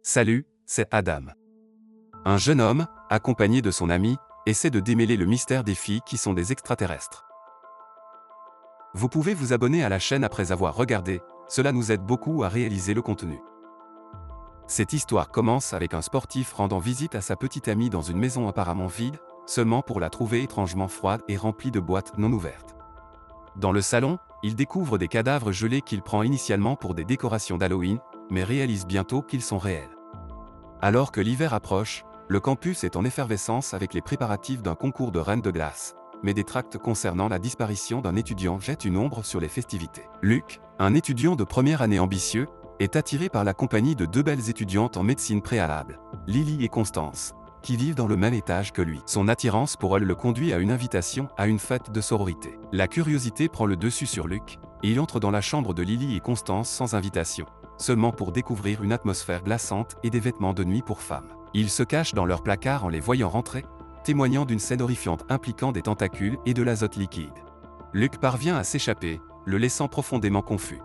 Salut, c'est Adam. Un jeune homme, accompagné de son ami, essaie de démêler le mystère des filles qui sont des extraterrestres. Vous pouvez vous abonner à la chaîne après avoir regardé, cela nous aide beaucoup à réaliser le contenu. Cette histoire commence avec un sportif rendant visite à sa petite amie dans une maison apparemment vide, seulement pour la trouver étrangement froide et remplie de boîtes non ouvertes. Dans le salon, il découvre des cadavres gelés qu'il prend initialement pour des décorations d'Halloween, mais réalise bientôt qu'ils sont réels. Alors que l'hiver approche, le campus est en effervescence avec les préparatifs d'un concours de reines de glace, mais des tracts concernant la disparition d'un étudiant jettent une ombre sur les festivités. Luc, un étudiant de première année ambitieux, est attiré par la compagnie de deux belles étudiantes en médecine préalable, Lily et Constance, qui vivent dans le même étage que lui. Son attirance pour elle le conduit à une invitation à une fête de sororité. La curiosité prend le dessus sur Luc, et il entre dans la chambre de Lily et Constance sans invitation, seulement pour découvrir une atmosphère glaçante et des vêtements de nuit pour femmes. Il se cache dans leur placard en les voyant rentrer, témoignant d'une scène horrifiante impliquant des tentacules et de l'azote liquide. Luc parvient à s'échapper, le laissant profondément confus.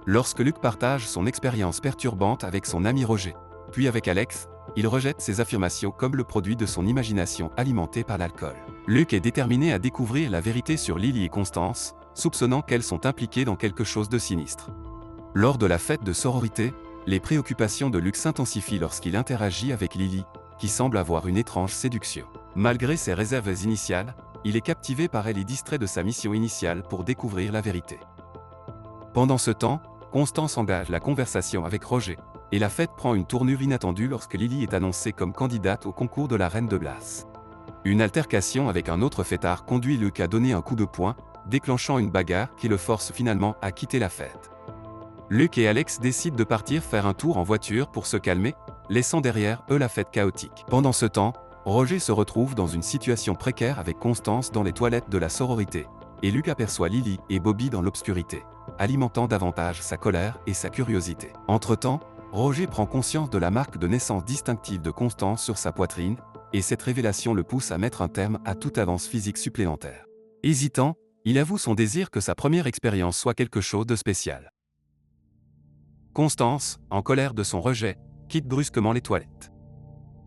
Lorsque Luc partage son expérience perturbante avec son ami Roger, puis avec Alex, il rejette ses affirmations comme le produit de son imagination alimentée par l'alcool. Luc est déterminé à découvrir la vérité sur Lily et Constance, soupçonnant qu'elles sont impliquées dans quelque chose de sinistre. Lors de la fête de sororité, les préoccupations de Luc s'intensifient lorsqu'il interagit avec Lily, qui semble avoir une étrange séduction. Malgré ses réserves initiales, il est captivé par elle et distrait de sa mission initiale pour découvrir la vérité. Pendant ce temps, Constance engage la conversation avec Roger, et la fête prend une tournure inattendue lorsque Lily est annoncée comme candidate au concours de la Reine de Glace. Une altercation avec un autre fêtard conduit Luc à donner un coup de poing, déclenchant une bagarre qui le force finalement à quitter la fête. Luc et Alex décident de partir faire un tour en voiture pour se calmer, laissant derrière eux la fête chaotique. Pendant ce temps, Roger se retrouve dans une situation précaire avec Constance dans les toilettes de la sororité, et Luc aperçoit Lily et Bobby dans l'obscurité, alimentant davantage sa colère et sa curiosité. Entre-temps, Roger prend conscience de la marque de naissance distinctive de Constance sur sa poitrine, et cette révélation le pousse à mettre un terme à toute avance physique supplémentaire. Hésitant, il avoue son désir que sa première expérience soit quelque chose de spécial. Constance, en colère de son rejet, quitte brusquement les toilettes.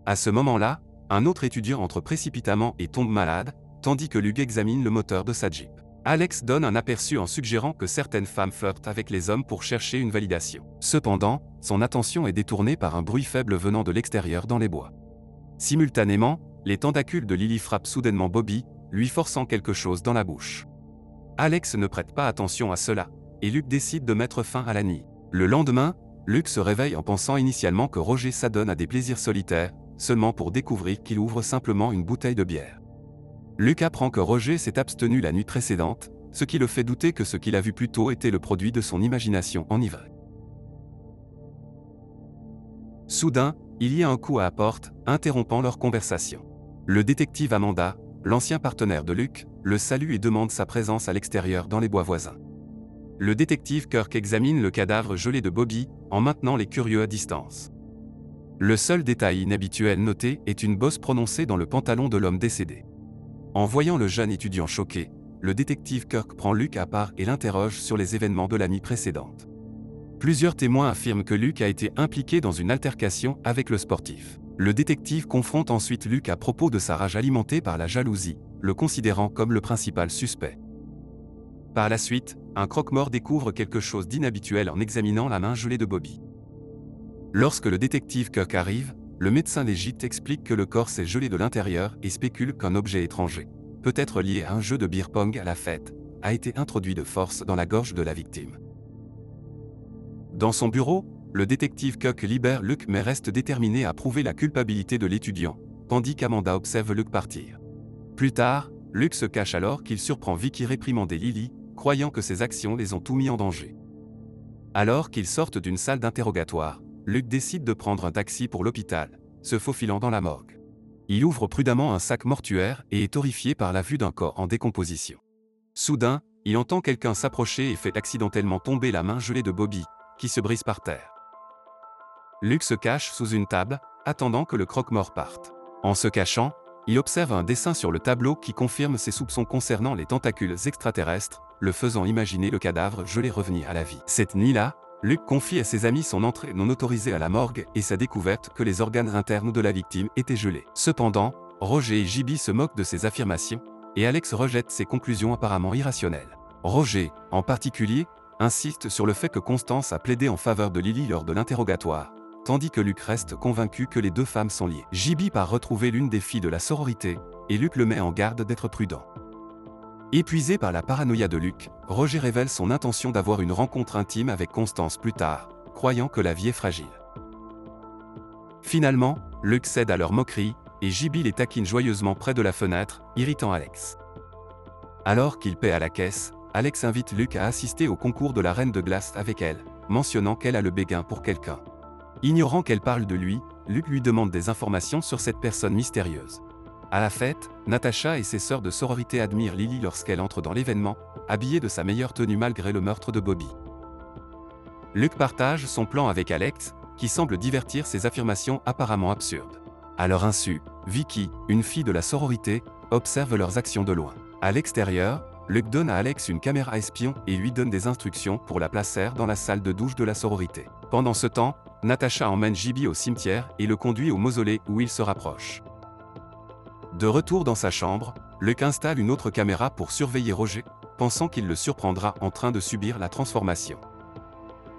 À ce moment-là, un autre étudiant entre précipitamment et tombe malade, tandis que Luc examine le moteur de sa Jeep. Alex donne un aperçu en suggérant que certaines femmes flirtent avec les hommes pour chercher une validation. Cependant, son attention est détournée par un bruit faible venant de l'extérieur dans les bois. Simultanément, les tentacules de Lily frappent soudainement Bobby, lui forçant quelque chose dans la bouche. Alex ne prête pas attention à cela, et Luc décide de mettre fin à la nuit. Le lendemain, Luc se réveille en pensant initialement que Roger s'adonne à des plaisirs solitaires, seulement pour découvrir qu'il ouvre simplement une bouteille de bière. Luc apprend que Roger s'est abstenu la nuit précédente, ce qui le fait douter que ce qu'il a vu plus tôt était le produit de son imagination enivrée. Soudain, il y a un coup à la porte, interrompant leur conversation. Le détective Amanda, l'ancien partenaire de Luc, le salue et demande sa présence à l'extérieur dans les bois voisins. Le détective Kirk examine le cadavre gelé de Bobby, en maintenant les curieux à distance. Le seul détail inhabituel noté est une bosse prononcée dans le pantalon de l'homme décédé. En voyant le jeune étudiant choqué, le détective Kirk prend Luc à part et l'interroge sur les événements de la nuit précédente. Plusieurs témoins affirment que Luc a été impliqué dans une altercation avec le sportif. Le détective confronte ensuite Luc à propos de sa rage alimentée par la jalousie, le considérant comme le principal suspect. Par la suite, un croque-mort découvre quelque chose d'inhabituel en examinant la main gelée de Bobby. Lorsque le détective Kirk arrive, le médecin légiste explique que le corps s'est gelé de l'intérieur et spécule qu'un objet étranger, peut-être lié à un jeu de beer pong à la fête, a été introduit de force dans la gorge de la victime. Dans son bureau, le détective Kirk libère Luc mais reste déterminé à prouver la culpabilité de l'étudiant, tandis qu'Amanda observe Luc partir. Plus tard, Luc se cache alors qu'il surprend Vicky réprimander Lily, croyant que ses actions les ont tout mis en danger. Alors qu'ils sortent d'une salle d'interrogatoire, Luc décide de prendre un taxi pour l'hôpital, se faufilant dans la morgue. Il ouvre prudemment un sac mortuaire et est horrifié par la vue d'un corps en décomposition. Soudain, il entend quelqu'un s'approcher et fait accidentellement tomber la main gelée de Bobby, qui se brise par terre. Luc se cache sous une table, attendant que le croque-mort parte. En se cachant, il observe un dessin sur le tableau qui confirme ses soupçons concernant les tentacules extraterrestres, le faisant imaginer le cadavre gelé revenir à la vie. Cette nuit-là, Luc confie à ses amis son entrée non autorisée à la morgue et sa découverte que les organes internes de la victime étaient gelés. Cependant, Roger et J.B. se moquent de ses affirmations, et Alex rejette ses conclusions apparemment irrationnelles. Roger, en particulier, insiste sur le fait que Constance a plaidé en faveur de Lily lors de l'interrogatoire, tandis que Luc reste convaincu que les deux femmes sont liées. J.B. part retrouver l'une des filles de la sororité, et Luc le met en garde d'être prudent. Épuisé par la paranoïa de Luc, Roger révèle son intention d'avoir une rencontre intime avec Constance plus tard, croyant que la vie est fragile. Finalement, Luc cède à leur moquerie, et J.B. les taquine joyeusement près de la fenêtre, irritant Alex. Alors qu'il paie à la caisse, Alex invite Luc à assister au concours de la Reine de Glace avec elle, mentionnant qu'elle a le béguin pour quelqu'un. Ignorant qu'elle parle de lui, Luc lui demande des informations sur cette personne mystérieuse. À la fête, Natacha et ses sœurs de sororité admirent Lily lorsqu'elle entre dans l'événement, habillée de sa meilleure tenue malgré le meurtre de Bobby. Luc partage son plan avec Alex, qui semble divertir ses affirmations apparemment absurdes. À leur insu, Vicky, une fille de la sororité, observe leurs actions de loin. À l'extérieur, Luc donne à Alex une caméra espion et lui donne des instructions pour la placer dans la salle de douche de la sororité. Pendant ce temps, Natacha emmène J.B. au cimetière et le conduit au mausolée où il se rapproche. De retour dans sa chambre, Luc installe une autre caméra pour surveiller Roger, pensant qu'il le surprendra en train de subir la transformation.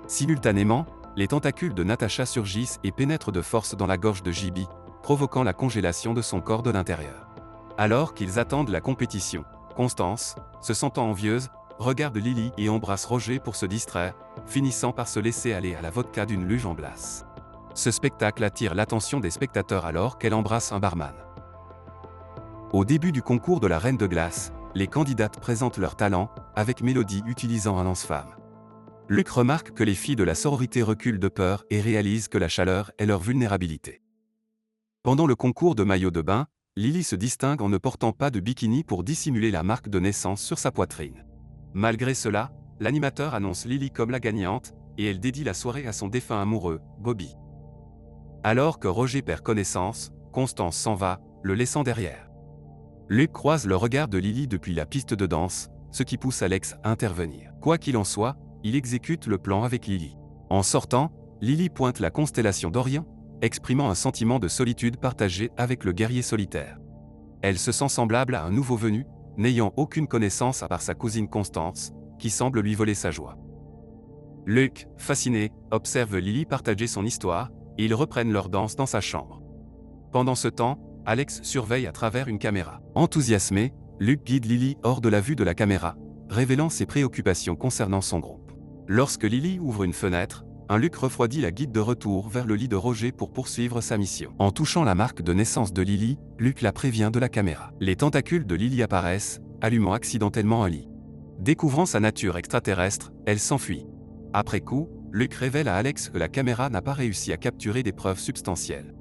Simultanément, les tentacules de Natacha surgissent et pénètrent de force dans la gorge de J.B., provoquant la congélation de son corps de l'intérieur. Alors qu'ils attendent la compétition, Constance, se sentant envieuse, regarde Lily et embrasse Roger pour se distraire, finissant par se laisser aller à la vodka d'une luge en glace. Ce spectacle attire l'attention des spectateurs alors qu'elle embrasse un barman. Au début du concours de la Reine de Glace, les candidates présentent leur talent, avec Mélodie utilisant un lance-flamme. Luc remarque que les filles de la sororité reculent de peur et réalise que la chaleur est leur vulnérabilité. Pendant le concours de maillot de bain, Lily se distingue en ne portant pas de bikini pour dissimuler la marque de naissance sur sa poitrine. Malgré cela, l'animateur annonce Lily comme la gagnante, et elle dédie la soirée à son défunt amoureux, Bobby. Alors que Roger perd connaissance, Constance s'en va, le laissant derrière. Luc croise le regard de Lily depuis la piste de danse, ce qui pousse Alex à intervenir. Quoi qu'il en soit, il exécute le plan avec Lily. En sortant, Lily pointe la constellation d'Orion, exprimant un sentiment de solitude partagé avec le guerrier solitaire. Elle se sent semblable à un nouveau venu, n'ayant aucune connaissance à part sa cousine Constance, qui semble lui voler sa joie. Luc, fasciné, observe Lily partager son histoire, et ils reprennent leur danse dans sa chambre. Pendant ce temps, Alex surveille à travers une caméra. Enthousiasmé, Luc guide Lily hors de la vue de la caméra, révélant ses préoccupations concernant son groupe. Lorsque Lily ouvre une fenêtre, un Luc refroidit la guide de retour vers le lit de Roger pour poursuivre sa mission. En touchant la marque de naissance de Lily, Luc la prévient de la caméra. Les tentacules de Lily apparaissent, allumant accidentellement un lit. Découvrant sa nature extraterrestre, elle s'enfuit. Après coup, Luc révèle à Alex que la caméra n'a pas réussi à capturer des preuves substantielles.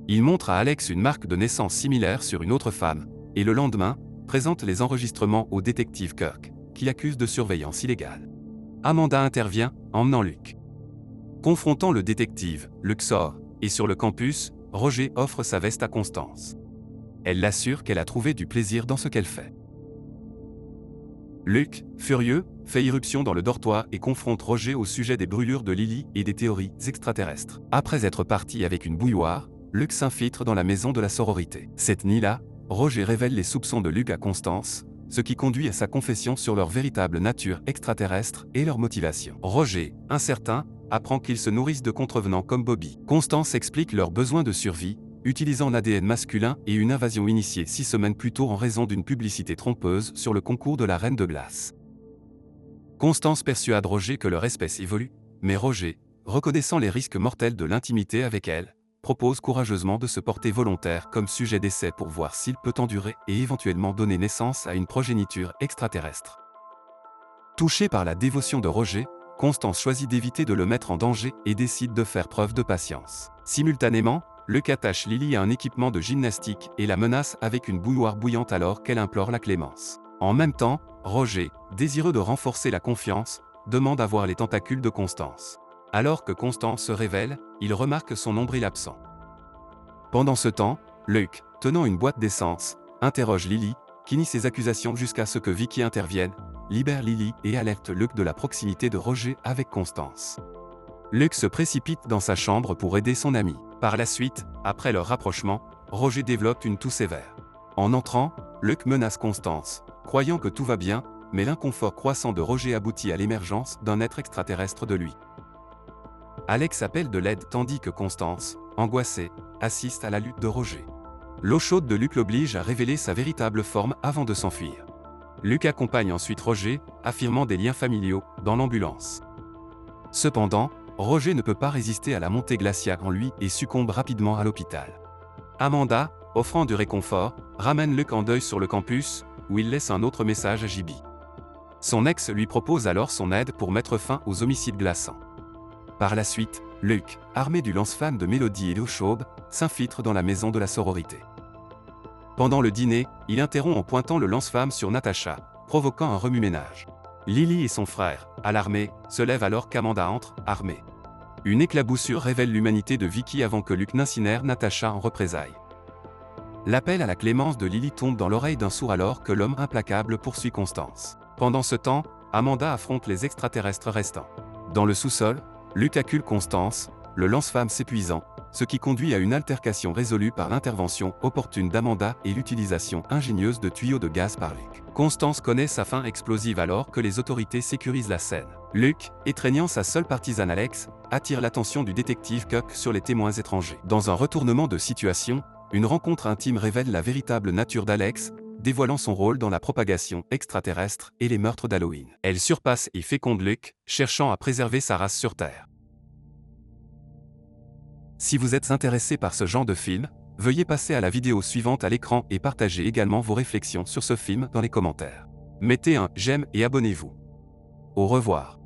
Il montre à Alex une marque de naissance similaire sur une autre femme, et le lendemain, présente les enregistrements au détective Kirk, qui l'accuse de surveillance illégale. Amanda intervient, emmenant Luc. Confrontant le détective, Luc sort, et sur le campus, Roger offre sa veste à Constance. Elle l'assure qu'elle a trouvé du plaisir dans ce qu'elle fait. Luc, furieux, fait irruption dans le dortoir et confronte Roger au sujet des brûlures de Lily et des théories extraterrestres. Après être parti avec une bouilloire, Luc s'infiltre dans la maison de la sororité. Cette nuit-là, Roger révèle les soupçons de Luc à Constance, ce qui conduit à sa confession sur leur véritable nature extraterrestre et leur motivation. Roger, incertain, apprend qu'ils se nourrissent de contrevenants comme Bobby. Constance explique leurs besoins de survie, utilisant l'ADN masculin et une invasion initiée 6 semaines plus tôt en raison d'une publicité trompeuse sur le concours de la Reine de Glace. Constance persuade Roger que leur espèce évolue, mais Roger, reconnaissant les risques mortels de l'intimité avec elle, propose courageusement de se porter volontaire comme sujet d'essai pour voir s'il peut endurer et éventuellement donner naissance à une progéniture extraterrestre. Touchée par la dévotion de Roger, Constance choisit d'éviter de le mettre en danger et décide de faire preuve de patience. Simultanément, Luc attache Lily à un équipement de gymnastique et la menace avec une bouilloire bouillante alors qu'elle implore la clémence. En même temps, Roger, désireux de renforcer la confiance, demande à voir les tentacules de Constance. Alors que Constance se révèle, il remarque son nombril absent. Pendant ce temps, Luc, tenant une boîte d'essence, interroge Lily, qui nie ses accusations jusqu'à ce que Vicky intervienne, libère Lily et alerte Luc de la proximité de Roger avec Constance. Luc se précipite dans sa chambre pour aider son ami. Par la suite, après leur rapprochement, Roger développe une toux sévère. En entrant, Luc menace Constance, croyant que tout va bien, mais l'inconfort croissant de Roger aboutit à l'émergence d'un être extraterrestre de lui. Alex appelle de l'aide tandis que Constance, angoissée, assiste à la lutte de Roger. L'eau chaude de Luc l'oblige à révéler sa véritable forme avant de s'enfuir. Luc accompagne ensuite Roger, affirmant des liens familiaux, dans l'ambulance. Cependant, Roger ne peut pas résister à la montée glaciaire en lui et succombe rapidement à l'hôpital. Amanda, offrant du réconfort, ramène Luc en deuil sur le campus, où il laisse un autre message à Gibby. Son ex lui propose alors son aide pour mettre fin aux homicides glaçants. Par la suite, Luc, armé du lance-flamme de Mélodie et d'eau chaude, s'infiltre dans la maison de la sororité. Pendant le dîner, il interrompt en pointant le lance-flamme sur Natacha, provoquant un remue-ménage. Lily et son frère, alarmés, se lèvent alors qu'Amanda entre, armée. Une éclaboussure révèle l'humanité de Vicky avant que Luc n'incinère Natacha en représailles. L'appel à la clémence de Lily tombe dans l'oreille d'un sourd alors que l'homme implacable poursuit Constance. Pendant ce temps, Amanda affronte les extraterrestres restants. Dans le sous-sol, Luc accule Constance, le lance-flamme s'épuisant, ce qui conduit à une altercation résolue par l'intervention opportune d'Amanda et l'utilisation ingénieuse de tuyaux de gaz par Luc. Constance connaît sa fin explosive alors que les autorités sécurisent la scène. Luc, étreignant sa seule partisane Alex, attire l'attention du détective Cook sur les témoins étrangers. Dans un retournement de situation, une rencontre intime révèle la véritable nature d'Alex, dévoilant son rôle dans la propagation extraterrestre et les meurtres d'Halloween. Elle surpasse et féconde Luc, cherchant à préserver sa race sur Terre. Si vous êtes intéressé par ce genre de film, veuillez passer à la vidéo suivante à l'écran et partagez également vos réflexions sur ce film dans les commentaires. Mettez un j'aime et abonnez-vous. Au revoir.